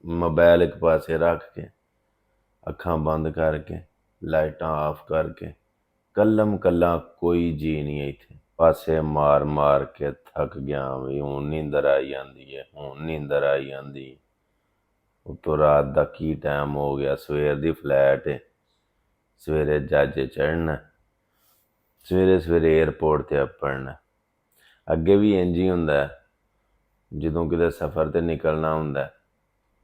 Mobile ਇੱਕ ਪਾਸੇ ਰੱਖ ਕੇ, ਅੱਖਾਂ ਬੰਦ ਕਰਕੇ, ਲਾਈਟਾਂ ਆਫ ਕਰਕੇ, ਕੱਲਮ ਕੱਲਾ ਕੋਈ ਜੀ ਨਹੀਂ ਇੱਥੇ। ਪਾਸੇ ਮਾਰ ਮਾਰ ਕੇ ਥੱਕ ਗਿਆ ਵੀ ਹੁਣ ਨੀਂਦਰ ਆਈ ਜਾਂਦੀ ਹੈ, ਹੁਣ ਨੀਂਦਰ ਆਈ ਜਾਂਦੀ। ਉੱਤੋਂ ਰਾਤ ਦਾ ਕੀ ਟਾਈਮ ਹੋ ਗਿਆ, ਸਵੇਰ ਦੀ ਫਲੈਟ ਹੈ, ਸਵੇਰੇ ਜਹਾਜ਼ੇ ਚੜ੍ਹਨਾ, ਸਵੇਰੇ ਸਵੇਰੇ ਏਅਰਪੋਰਟ 'ਤੇ ਆਪੜਨਾ। ਅੱਗੇ ਵੀ ਇੰਝ ਹੀ ਹੁੰਦਾ ਜਦੋਂ ਕਿਤੇ ਸਫ਼ਰ 'ਤੇ ਨਿਕਲਣਾ ਹੁੰਦਾ,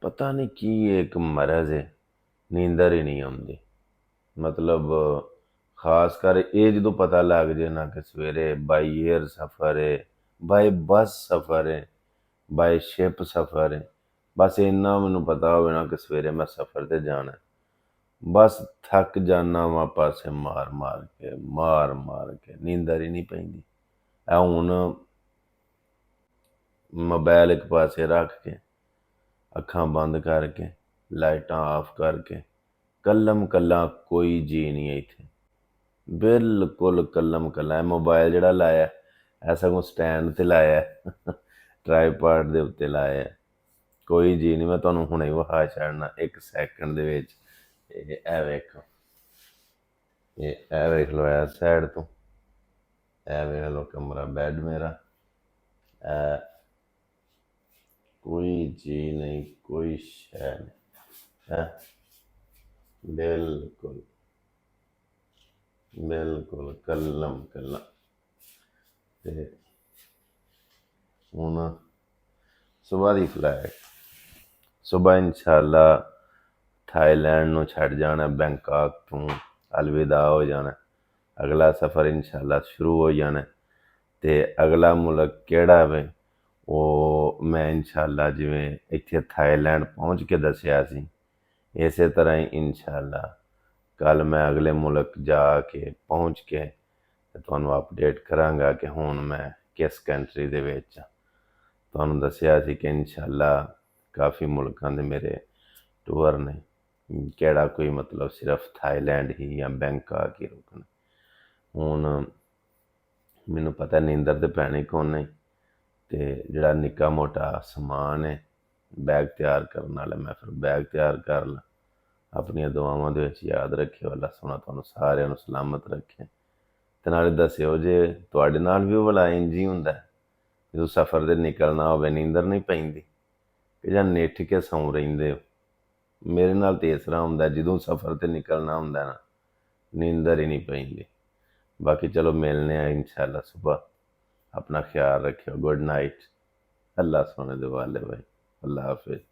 ਪਤਾ ਨਹੀਂ ਕੀ ਇੱਕ ਮਰਜ਼ ਹੈ, ਨੀਂਦਰ ਹੀ ਨਹੀਂ ਆਉਂਦੀ। ਮਤਲਬ ਖਾਸ ਕਰ ਇਹ ਜਦੋਂ ਪਤਾ ਲੱਗ ਜੇ ਨਾ ਕਿ ਸਵੇਰੇ ਬਾਈ ਏਅਰ ਸਫ਼ਰ ਹੈ, ਬਾਏ ਬੱਸ ਸਫ਼ਰ ਹੈ, ਬਾਏ ਸ਼ਿਪ ਸਫ਼ਰ ਹੈ, ਬਸ ਇੰਨਾ ਮੈਨੂੰ ਪਤਾ ਹੋਵੇ ਨਾ ਕਿ ਸਵੇਰੇ ਮੈਂ ਸਫ਼ਰ 'ਤੇ ਜਾਣਾ, ਬਸ ਥੱਕ ਜਾਂਦਾ ਵਾਂ ਪਾਸੇ ਮਾਰ ਮਾਰ ਕੇ ਨੀਂਦਰ ਹੀ ਨਹੀਂ ਪੈਂਦੀ। ਇਹ ਹੁਣ ਮੋਬਾਈਲ ਇੱਕ ਪਾਸੇ ਰੱਖ ਕੇ, ਅੱਖਾਂ ਬੰਦ ਕਰਕੇ, ਲਾਈਟਾਂ ਆਫ ਕਰਕੇ, ਕੱਲਮ ਕੱਲਾ ਕੋਈ ਜੀ ਨਹੀਂ ਇੱਥੇ, ਬਿਲਕੁਲ ਕੱਲਮ ਕੱਲਾ। ਮੋਬਾਈਲ ਜਿਹੜਾ ਲਾਇਆ ਇਹ ਸਗੋਂ ਸਟੈਂਡ 'ਤੇ ਲਾਇਆ, ਟਰਾਈਪਾਡ ਦੇ ਉੱਤੇ ਲਾਇਆ, ਕੋਈ ਜੀ ਨਹੀਂ। ਮੈਂ ਤੁਹਾਨੂੰ ਹੁਣੇ ਵਿਖਾ ਛੱਡਣਾ ਇੱਕ ਸੈਕਿੰਡ ਦੇ ਵਿੱਚ। ਇਹ ਵੇਖੋ, ਇਹ ਵੇਖ ਲਓ ਇਸ ਸਾਈਡ ਤੋਂ, ਇਹ ਵੇਖ ਲਓ ਕਮਰਾ ਬੈੱਡ ਮੇਰਾ, ਕੋਈ ਜੀ ਨਹੀਂ, ਕੋਈ ਸ਼ੈ ਨਹੀਂ, ਬਿਲਕੁਲ ਬਿਲਕੁਲ ਕੱਲਮ ਕੱਲਾ। ਤੇ ਹੁਣ ਸੁਬਾਹ ਦੀ ਫਲਾਈਟ, ਸੁਬਾਹ ਇਨਸ਼ਾਅੱਲਾ ਥਾਈਲੈਂਡ ਨੂੰ ਛੱਡ ਜਾਣਾ, ਬੈਂਕਾਕ ਤੋਂ ਅਲਵਿਦਾ ਹੋ ਜਾਣਾ, ਅਗਲਾ ਸਫ਼ਰ ਇਨਸ਼ਾਅੱਲਾ ਸ਼ੁਰੂ ਹੋ ਜਾਣਾ। ਅਤੇ ਅਗਲਾ ਮੁਲਕ ਕਿਹੜਾ ਵੇ ਉਹ ਮੈਂ ਇਨਸ਼ਾਅੱਲਾ ਜਿਵੇਂ ਇੱਥੇ ਥਾਈਲੈਂਡ ਪਹੁੰਚ ਕੇ ਦੱਸਿਆ ਸੀ, ਇਸੇ ਤਰ੍ਹਾਂ ਹੀ ਇਨਸ਼ਾਅੱਲਾ ਕੱਲ੍ਹ ਮੈਂ ਅਗਲੇ ਮੁਲਕ ਜਾ ਕੇ ਪਹੁੰਚ ਕੇ ਤੁਹਾਨੂੰ ਅਪਡੇਟ ਕਰਾਂਗਾ ਕਿ ਹੁਣ ਮੈਂ ਕਿਸ ਕੰਟਰੀ ਦੇ ਵਿੱਚ। ਤੁਹਾਨੂੰ ਦੱਸਿਆ ਸੀ ਕਿ ਇਨਸ਼ਾਅੱਲਾ ਕਾਫੀ ਮੁਲਕਾਂ ਦੇ ਮੇਰੇ ਟੂਰ ਨੇ, ਕਿਹੜਾ ਕੋਈ ਮਤਲਬ ਸਿਰਫ ਥਾਈਲੈਂਡ ਹੀ ਜਾਂ ਬੈਂਕਾਕ ਹੀ ਰੁਕਣਾ। ਹੁਣ ਮੈਨੂੰ ਪਤਾ ਨੀਂਦਰ ਤਾਂ ਪੈਣੀ ਕੋਈ ਨਹੀਂ, ਅਤੇ ਜਿਹੜਾ ਨਿੱਕਾ ਮੋਟਾ ਸਮਾਨ ਹੈ ਬੈਗ ਤਿਆਰ ਕਰਨ ਵਾਲਾ, ਮੈਂ ਫਿਰ ਬੈਗ ਤਿਆਰ ਕਰ ਲਾਂ। ਆਪਣੀਆਂ ਦੁਆਵਾਂ ਦੇ ਵਿੱਚ ਯਾਦ ਰੱਖਿਓ, ਅੱਲਾ ਸੋਹਣਾ ਤੁਹਾਨੂੰ ਸਾਰਿਆਂ ਨੂੰ ਸਲਾਮਤ ਰੱਖੇ। ਅਤੇ ਨਾਲੇ ਦੱਸਿਓ ਜੇ ਤੁਹਾਡੇ ਨਾਲ ਵੀ ਉਹ ਵਾਲਾ ਇੰਝ ਹੀ ਹੁੰਦਾ ਜਦੋਂ ਸਫ਼ਰ 'ਤੇ ਨਿਕਲਣਾ ਹੋਵੇ ਨੀਂਦਰ ਨਹੀਂ ਪੈਂਦੀ, ਕਿ ਜਾਂ ਨਿੱਠ ਕੇ ਸੌਂ ਰਹਿੰਦੇ ਹੋ। ਮੇਰੇ ਨਾਲ ਤਾਂ ਇਸ ਤਰ੍ਹਾਂ ਹੁੰਦਾ ਜਦੋਂ ਸਫ਼ਰ 'ਤੇ ਨਿਕਲਣਾ ਹੁੰਦਾ ਨਾ, ਨੀਂਦਰ ਹੀ ਨਹੀਂ ਪੈਂਦੀ। ਬਾਕੀ ਚਲੋ ਮਿਲਨੇ ਆ ਇਨਸ਼ਾਅੱਲਾ ਸੁਬਾਹ। अपना ख्याल रखियो। Good night. अल्लाह सोने दे वाले भाई। अल्लाह हाफिज़।